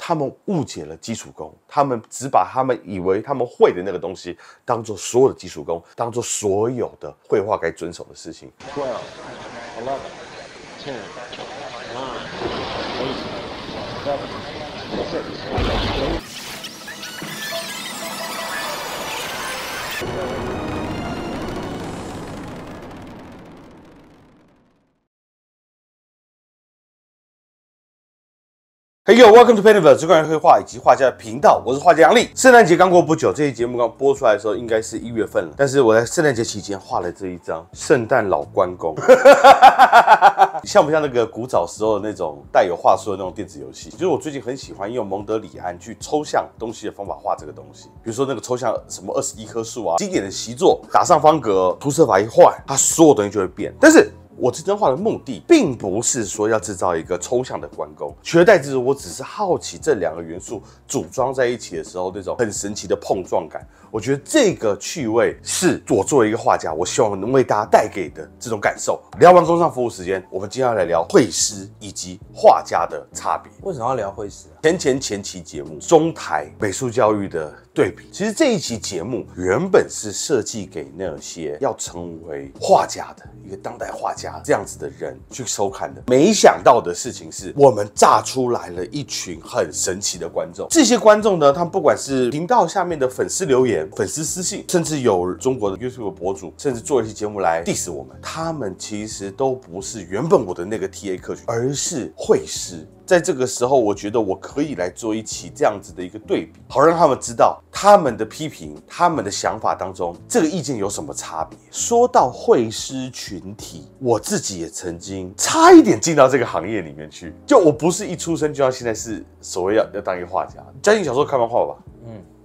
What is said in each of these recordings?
他们误解了基础功，他们只把他们以为他们会的那个东西当做所有的基础功，当做所有的绘画该遵守的事情。12, 11, 10, 9, 8, 7, 6, 5. Hey yo, welcome to Painterverse， 这关于绘画以及画家的频道，我是画家杨力。圣诞节刚过不久，这期节目刚播出来的时候应该是1月份了，但是我在圣诞节期间画了这一张圣诞老关公，像不像那个古早时候的那种带有话术的那种电子游戏？就是我最近很喜欢用蒙德里安去抽象东西的方法画这个东西，比如说那个抽象什么21棵树啊，经典的习作，打上方格，涂色法一换，它所有东西就会变，但是我这张画的目的，并不是说要制造一个抽象的关公，取而代之，我只是好奇这两个元素组装在一起的时候那种很神奇的碰撞感。我觉得这个趣味是我作为一个画家，我希望能为大家带给的这种感受。聊完工商服务时间，我们今天要来聊绘师以及画家的差别。为什么要聊绘师啊？前期节目中台美术教育的对比，其实这一期节目原本是设计给那些要成为画家的一个当代画家这样子的人去收看的。没想到的事情是，我们炸出来了一群很神奇的观众。这些观众呢，他们不管是频道下面的粉丝留言、粉丝私信，甚至有中国的 YouTube 博主，甚至做一期节目来 diss 我们，他们其实都不是原本我的那个 TA 客群，而是绘师。在这个时候，我觉得我可以来做一期这样子的一个对比，好让他们知道他们的批评、他们的想法当中，这个意见有什么差别。说到绘师群体，我自己也曾经差一点进到这个行业里面去。就我不是一出生就要现在是所谓要当一个画家。家庭小时候看漫画吧，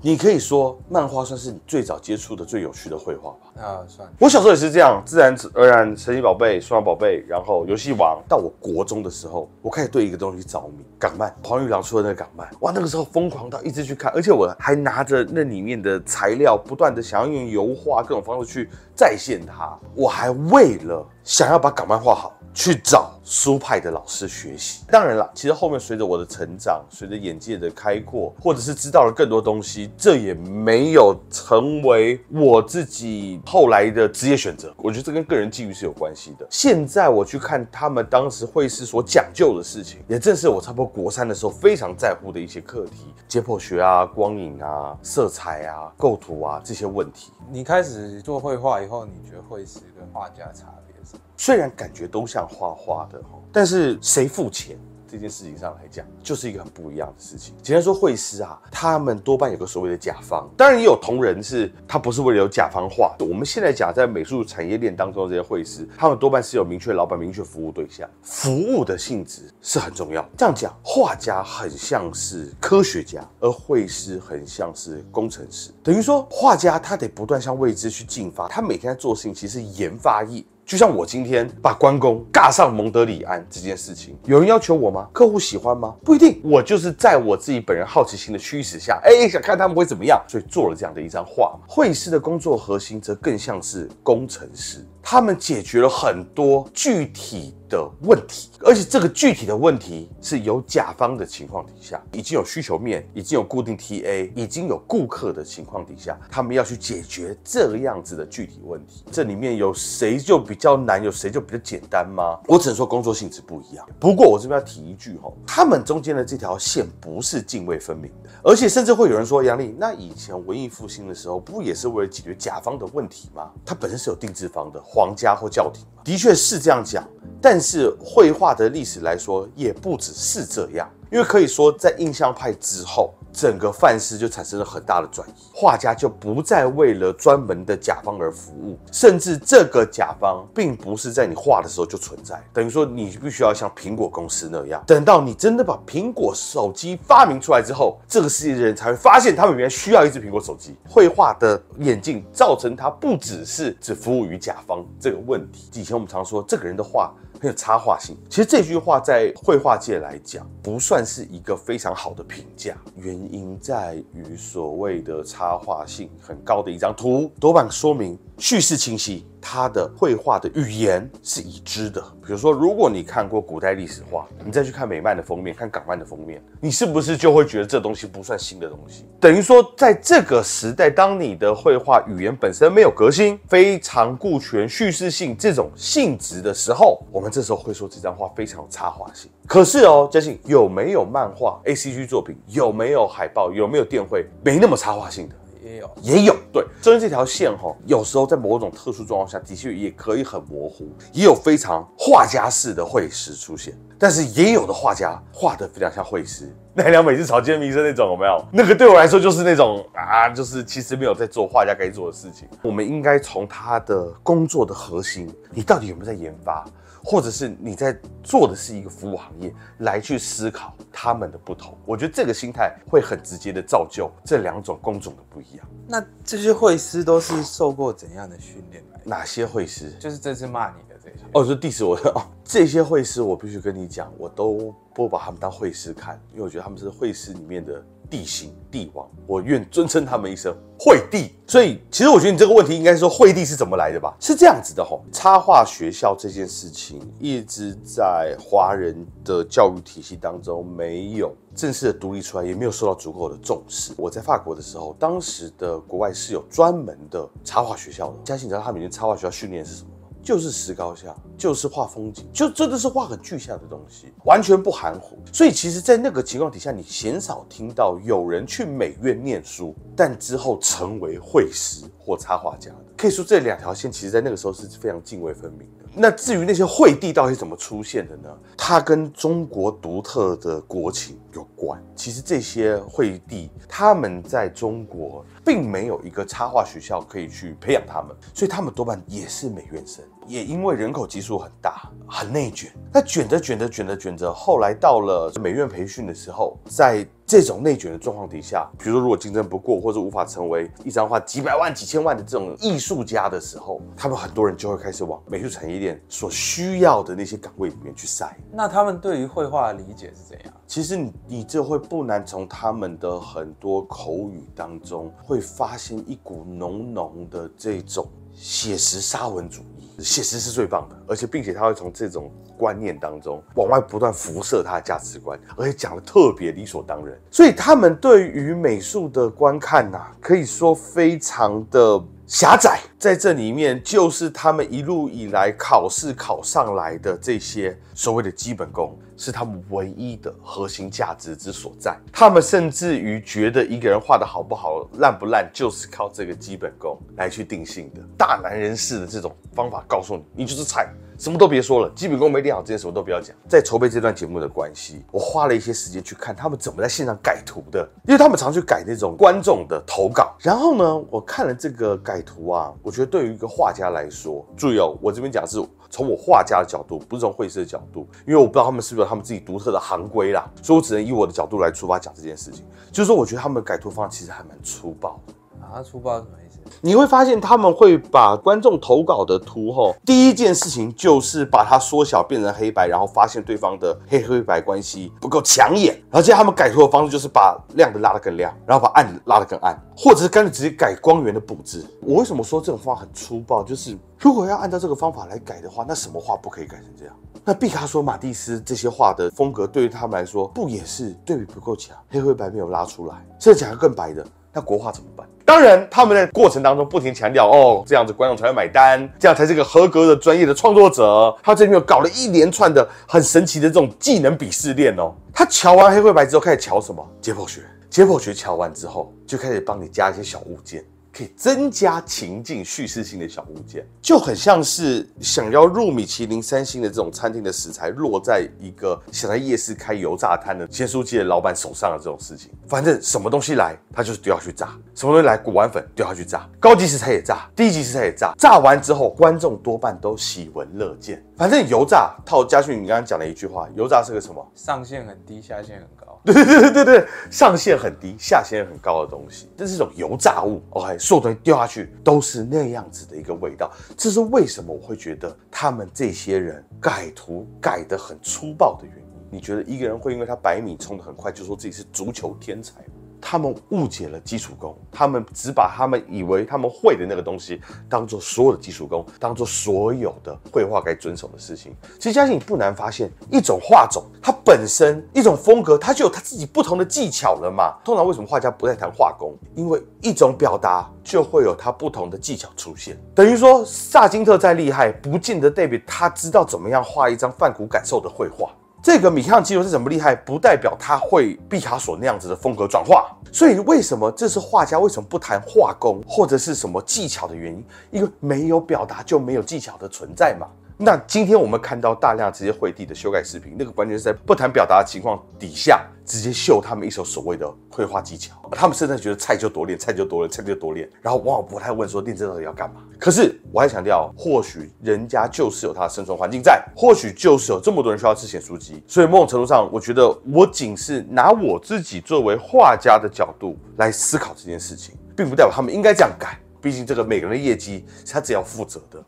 你可以说漫画算是你最早接触的最有趣的绘画吧？算。我小时候也是这样，自然而然，神奇宝贝、数码宝贝，然后游戏王。到我国中的时候，我开始对一个东西着迷，港漫，黄玉郎出的那个港漫，哇，那个时候疯狂到一直去看，而且我还拿着那里面的材料，不断的想要用油画各种方式去再现它。我还为了想要把港漫画好，去找书派的老师学习。当然啦，其实后面随着我的成长，随着眼界的开阔，或者是知道了更多东西，这也没有成为我自己后来的职业选择。我觉得这跟个人际遇是有关系的。现在我去看他们当时绘师所讲究的事情，也正是我差不多国3的时候非常在乎的一些课题，解剖学啊、光影啊、色彩啊、构图啊这些问题。你开始做绘画以后，你觉得绘师跟画家差别是什么？虽然感觉都像画画的，但是谁付钱这件事情上来讲，就是一个很不一样的事情。简单说，绘师啊，他们多半有个所谓的甲方，当然也有同仁是他不是为了有甲方画。我们现在讲在美术产业链当中的这些绘师，他们多半是有明确老板、明确服务对象，服务的性质是很重要。这样讲，画家很像是科学家，而绘师很像是工程师。等于说，画家他得不断向未知去进发，他每天在做的事情其实是研发业。就像我今天把关公尬上蒙德里安这件事情，有人要求我吗？客户喜欢吗？不一定。我就是在我自己本人好奇心的驱使下，想看他们会怎么样，所以做了这样的一张画。绘师的工作核心则更像是工程师，他们解决了很多具体的问题，而且这个具体的问题是有甲方的情况底下，已经有需求面，已经有固定 TA， 已经有顾客的情况底下，他们要去解决这样子的具体问题。这里面有谁就比较难，有谁就比较简单吗？我只能说工作性质不一样。不过我这边要提一句，他们中间的这条线不是泾渭分明的，而且甚至会有人说，杨力，那以前文艺复兴的时候，不也是为了解决甲方的问题吗？它本身是有定制方的，皇家或教廷嘛，的确是这样讲。但是绘画的历史来说，也不只是这样，因为可以说在印象派之后，整个范式就产生了很大的转移，画家就不再为了专门的甲方而服务，甚至这个甲方并不是在你画的时候就存在，等于说你必须要像苹果公司那样，等到你真的把苹果手机发明出来之后，这个世界的人才会发现他们原来需要一只苹果手机。绘画的演进造成它不只是只服务于甲方这个问题。以前我们常说这个人的画很有插画性，其实这句话在绘画界来讲不算是一个非常好的评价，原因在于所谓的插画性很高的一张图，多半说明叙事清晰，它的绘画的语言是已知的。比如说，如果你看过古代历史画，你再去看美漫的封面，看港漫的封面，你是不是就会觉得这东西不算新的东西？等于说，在这个时代，当你的绘画语言本身没有革新，非常顾全叙事性这种性质的时候，我们这时候会说这张画非常有插画性。可是哦，嘉信，有没有漫画 ACG 作品？有没有海报？有没有电绘？没那么插画性的。也有，对，中间这条线有时候在某种特殊状况下，的确也可以很模糊，也有非常画家式的绘师出现，但是也有的画家画得非常像绘师。奈良美智草间弥生那种有没有？那个对我来说就是那种就是其实没有在做画家该做的事情。我们应该从他的工作的核心，你到底有没有在研发？或者是你在做的是一个服务行业，来去思考他们的不同，我觉得这个心态会很直接的造就这两种工种的不一样。那这些绘师都是受过怎样的训练来？哪些绘师？就是这次骂你的这些。就diss我的这些绘师，我必须跟你讲，我都不把他们当绘师看，因为我觉得他们是绘师里面的帝星帝王，我愿尊称他们一声绘帝。所以其实我觉得你这个问题应该说绘帝是怎么来的吧？是这样子的插画学校这件事情一直在华人的教育体系当中没有正式的独立出来，也没有受到足够的重视。我在法国的时候，当时的国外是有专门的插画学校的。嘉信，你知道他们以前插画学校训练是什么吗？就是石膏像，就是画风景，就真的是画很具象的东西，完全不含糊。所以其实，在那个情况底下，你鲜少听到有人去美院念书，但之后成为绘师或插画家的。可以说这两条线，其实在那个时候是非常泾渭分明的。那至于那些绘帝到底是怎么出现的呢？它跟中国独特的国情有关。其实这些绘帝，他们在中国并没有一个插画学校可以去培养他们，所以他们多半也是美院生。也因为人口基数很大，很内卷。那卷着，后来到了美院培训的时候，在这种内卷的状况底下，比如说如果竞争不过，或者无法成为一张画几百万、几千万的这种艺术家的时候，他们很多人就会开始往美术产业链所需要的那些岗位里面去塞。那他们对于绘画的理解是怎样？其实你这会不难从他们的很多口语当中，会发现一股浓浓的这种写实沙文主义。写实是最棒的，而且并且他会从这种观念当中往外不断辐射他的价值观，而且讲得特别理所当然。所以他们对于美术的观看可以说非常的狭窄。在这里面，就是他们一路以来考试考上来的这些所谓的基本功，是他们唯一的核心价值之所在。他们甚至于觉得一个人画得好不好、烂不烂，就是靠这个基本功来去定性的。大男人式的这种方法告诉你，你就是菜。什么都别说了，基本功没练好，这些什么都不要讲。在筹备这段节目的关系，我花了一些时间去看他们怎么在线上改图的，因为他们常去改那种观众的投稿。然后呢，我看了这个改图我觉得对于一个画家来说，注意我这边讲是从我画家的角度，不是从绘师的角度，因为我不知道他们是不是有他们自己独特的行规啦，所以我只能以我的角度来出发讲这件事情。就是说，我觉得他们的改图方法其实还蛮粗暴的。粗暴是什么意思？你会发现他们会把观众投稿的图第一件事情就是把它缩小变成黑白，然后发现对方的黑白关系不够抢眼，然后接着他们改图的方式就是把亮的拉得更亮，然后把暗的拉得更暗，或者是干脆直接改光源的布置。我为什么说这种方法很粗暴？就是如果要按照这个方法来改的话，那什么画不可以改成这样？那毕卡索、马蒂斯这些画的风格对于他们来说，不也是对比不够强，黑白没有拉出来，甚至讲更白的，那国画怎么办？当然，他们在过程当中不停强调这样子观众才会买单，这样才是个合格的专业的创作者。他这里面有搞了一连串的很神奇的这种技能鄙视链他瞧完黑白之后开始瞧什么？解剖学。解剖学瞧完之后，就开始帮你加一些小物件。可以增加情境叙事性的小物件，就很像是想要入米其林3星的这种餐厅的食材落在一个想在夜市开油炸摊的咸酥鸡的老板手上的这种事情。反正什么东西来，他就是丢下去炸；什么东西来，古玩粉丢下去炸，高级食材也炸，低级食材也炸。炸完之后，观众多半都喜闻乐见。反正油炸，套嘉勋你刚刚讲的一句话，油炸是个什么？上限很低，下限很高。对，上限很低，下限很高的东西，这是一种油炸物。OK， 所有东西丢下去都是那样子的一个味道。这是为什么我会觉得他们这些人改图改得很粗暴的原因。你觉得一个人会因为他100米冲得很快，就说自己是足球天才吗？他们误解了基础功，他们只把他们以为他们会的那个东西当做所有的基础功，当做所有的绘画该遵守的事情。其实嘉欣，你不难发现，一种画种它本身一种风格，它就有它自己不同的技巧了嘛。通常为什么画家不再谈画工？因为一种表达就会有它不同的技巧出现。等于说，萨金特再厉害，不见得代表他知道怎么样画一张泛古感受的绘画。这个米开朗基罗是怎么厉害，不代表他会毕卡索那样子的风格转化。所以为什么这是画家为什么不谈画工或者是什么技巧的原因？因为没有表达就没有技巧的存在嘛。那今天我们看到大量这些绘地的修改视频，那个完全是在不谈表达的情况底下，直接秀他们一手所谓的绘画技巧。他们甚至觉得菜就多练，菜就多练，菜就多练，然后往往不太问说练这到底要干嘛。可是我还强调，或许人家就是有他的生存环境在，或许就是有这么多人需要吃咸酥鸡。所以某种程度上，我觉得我仅是拿我自己作为画家的角度来思考这件事情，并不代表他们应该这样改。毕竟这个每个人的业绩是他只要负责的。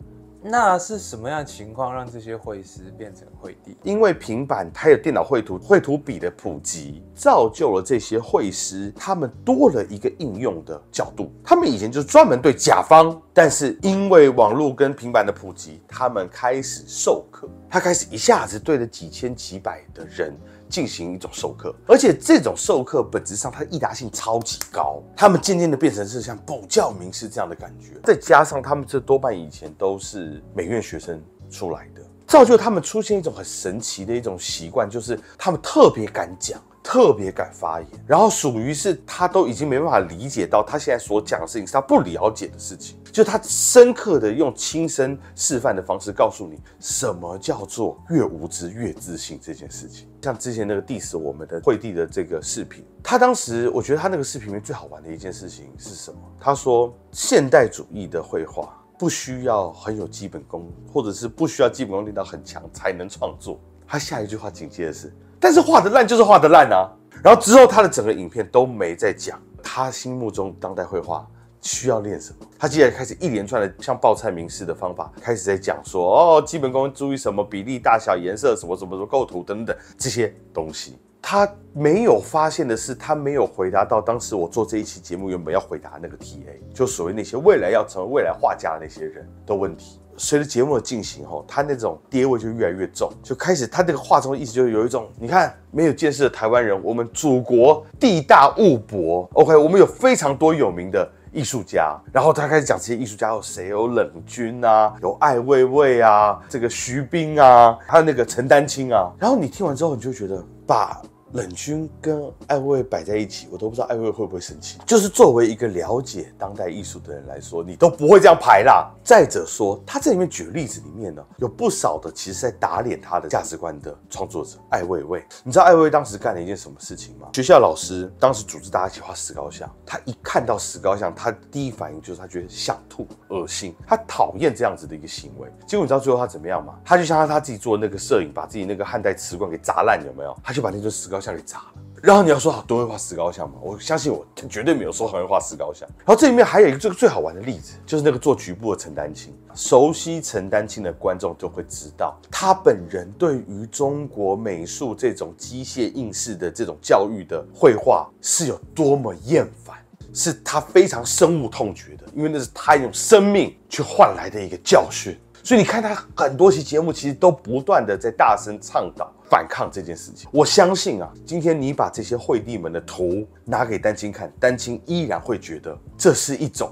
那是什么样的情况让这些绘师变成绘地？因为平板还有电脑绘图笔的普及，造就了这些绘师他们多了一个应用的角度。他们以前就是专门对甲方，但是因为网络跟平板的普及，他们开始授课，他开始一下子对着几千几百的人进行一种授课，而且这种授课本质上它的易达性超级高，他们渐渐的变成是像补教名师这样的感觉，再加上他们这多半以前都是美院学生出来的，造就他们出现一种很神奇的一种习惯，就是他们特别敢讲，特别敢发言，然后属于是他都已经没办法理解到他现在所讲的事情是他不了解的事情，就他深刻的用亲身示范的方式告诉你什么叫做越无知越自信这件事情。像之前那个 diss 我们的绘地的这个视频，他当时我觉得他那个视频里面最好玩的一件事情是什么？他说现代主义的绘画不需要很有基本功，或者是不需要基本功练到很强才能创作。他下一句话紧接的是，但是画得烂就是画得烂啊。然后之后他的整个影片都没在讲他心目中当代绘画需要练什么。他接下来开始一连串的像报菜名师的方法，开始在讲说基本功注意什么比例、大小、颜色、什么什么构图等等这些东西。他没有发现的是，他没有回答到当时我做这一期节目原本要回答那个 TA， 就所谓那些未来要成为未来画家的那些人的问题。随着节目的进行他那种爹味就越来越重，就开始他这个话中的意思就有一种，你看没有见识的台湾人，我们祖国地大物博 ，OK， 我们有非常多有名的艺术家，然后他开始讲这些艺术家有谁，有冷军啊，有艾未未啊，这个徐冰啊，还有那个陈丹青啊，然后你听完之后，你就觉得把冷军跟艾未未摆在一起，我都不知道艾未未会不会生气。就是作为一个了解当代艺术的人来说，你都不会这样排啦。再者说，他这里面举的例子里面呢，有不少的其实在打脸他的价值观的创作者艾未未。你知道艾未未当时干了一件什么事情吗？学校老师当时组织大家一起画石膏像，他一看到石膏像，他第一反应就是他觉得想吐、恶心，他讨厌这样子的一个行为。结果你知道最后他怎么样吗？他就像他自己做的那个摄影，把自己那个汉代瓷罐给砸烂，有没有？他就把那尊石膏像给砸了。然后你要说多会画石膏像吗？我相信我绝对没有说很会画石膏像。然后这里面还有一个这个最好玩的例子，就是那个做局部的陈丹青。熟悉陈丹青的观众就会知道，他本人对于中国美术这种机械应试的这种教育的绘画是有多么厌烦，是他非常深恶痛绝的，因为那是他用生命去换来的一个教训。所以你看他很多期节目其实都不断的在大声倡导反抗这件事情。我相信今天你把这些绘地们的图拿给丹青看，丹青依然会觉得这是一种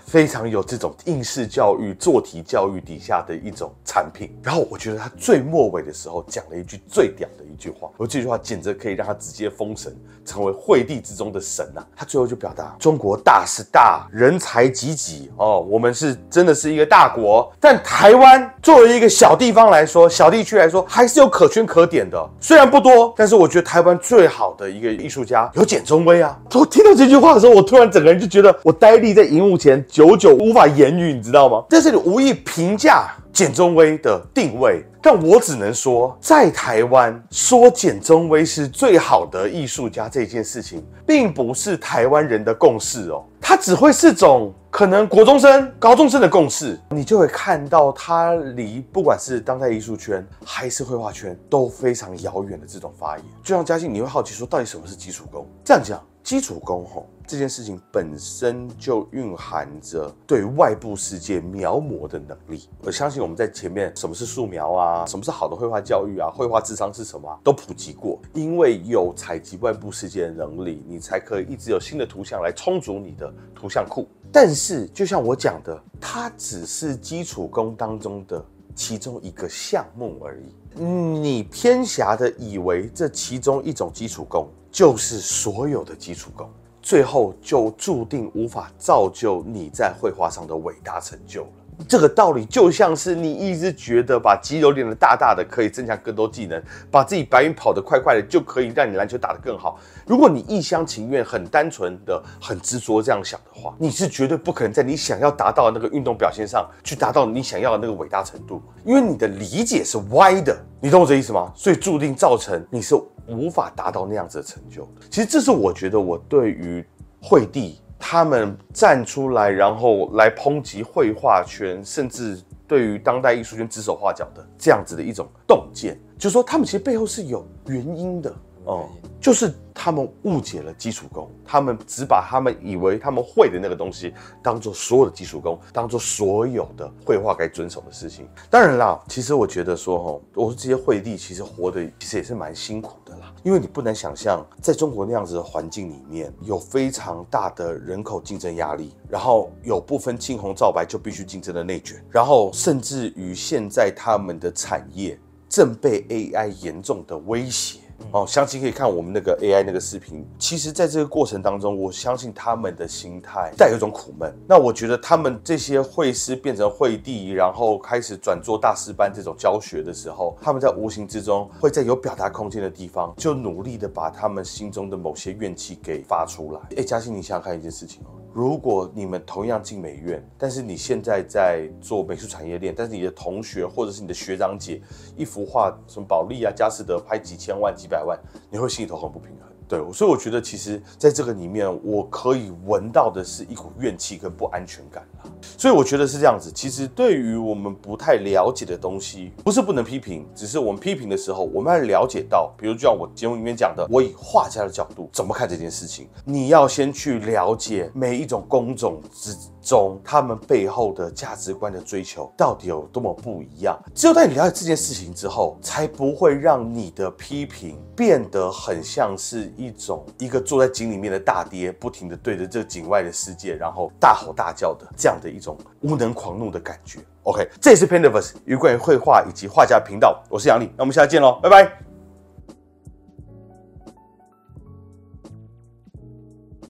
非常有这种应试教育、做题教育底下的一种产品。然后我觉得他最末尾的时候讲了一句最屌的一句话，而这句话简直可以让他直接封神，成为绘地之中的神啊！他最后就表达：中国大是大，人才济济我们是真的是一个大国，但台湾作为一个小地方来说，小地区来说，还是有可圈可点的。虽然不多，但是我觉得台湾最好的一个艺术家有简中威啊！我听到这句话的时候，我突然整个人就觉得我呆立在荧幕前，久久无法言语，你知道吗？在这里无意评价简中威的定位，但我只能说，在台湾说简中威是最好的艺术家这件事情，并不是台湾人的共识它只会是种可能国中生、高中生的共识。你就会看到他离不管是当代艺术圈还是绘画圈都非常遥远的这种发言。就像嘉欣，你会好奇说，到底什么是基础功？这样讲，基础功这件事情本身就蕴含着对外部世界描摹的能力。我相信我们在前面什么是素描啊，什么是好的绘画教育啊，绘画智商是什么都普及过。因为有采集外部世界的能力，你才可以一直有新的图像来充足你的图像库。但是就像我讲的，它只是基础功当中的其中一个项目而已。你偏狭的以为这其中一种基础功就是所有的基础功，最后就注定无法造就你在绘画上的伟大成就了。这个道理就像是你一直觉得把肌肉练得大大的可以增强更多技能，把自己白云跑得快快的就可以让你篮球打得更好。如果你一厢情愿、很单纯的、很执着这样想的话，你是绝对不可能在你想要达到的那个运动表现上去达到你想要的那个伟大程度，因为你的理解是歪的。你懂我这意思吗？所以注定造成你是无法达到那样子的成就。其实这是我觉得我对于惠帝他们站出来，然后来抨击绘画圈，甚至对于当代艺术圈指手画脚的这样子的一种洞见，就是说他们其实背后是有原因的。就是他们误解了基础功，他们只把他们以为他们会的那个东西当做所有的基础功，当做所有的绘画该遵守的事情。当然啦，其实我觉得说我说这些惠帝其实活得其实也是蛮辛苦的啦，因为你不能想象在中国那样子的环境里面，有非常大的人口竞争压力，然后有不分青红皂白就必须竞争的内卷，然后甚至于现在他们的产业正被 AI 严重的威胁。详情可以看我们那个 AI 那个视频。其实在这个过程当中，我相信他们的心态带有一种苦闷。那我觉得他们这些绘师变成惠帝，然后开始转做大师班这种教学的时候，他们在无形之中会在有表达空间的地方，就努力的把他们心中的某些怨气给发出来。嘉欣，你想想看一件事情如果你们同样进美院，但是你现在在做美术产业链，但是你的同学或者是你的学长姐一幅画，什么保利啊、佳士得拍几千万、几百万，你会心里头很不平衡。对，所以我觉得其实在这个里面，我可以闻到的是一股怨气跟不安全感啦。所以我觉得是这样子。其实对于我们不太了解的东西，不是不能批评，只是我们批评的时候，我们要了解到，比如就像我节目里面讲的，我以画家的角度怎么看这件事情。你要先去了解每一种工种之中，他们背后的价值观的追求到底有多么不一样。只有当你了解这件事情之后，才不会让你的批评变得很像是一个坐在井里面的大爹，不停的对着这井外的世界，然后大吼大叫的这样的一种无能狂怒的感觉。OK， 这也是 Pendiverse 与关于绘画以及画家的频道，我是杨力，那我们下次见喽，拜拜。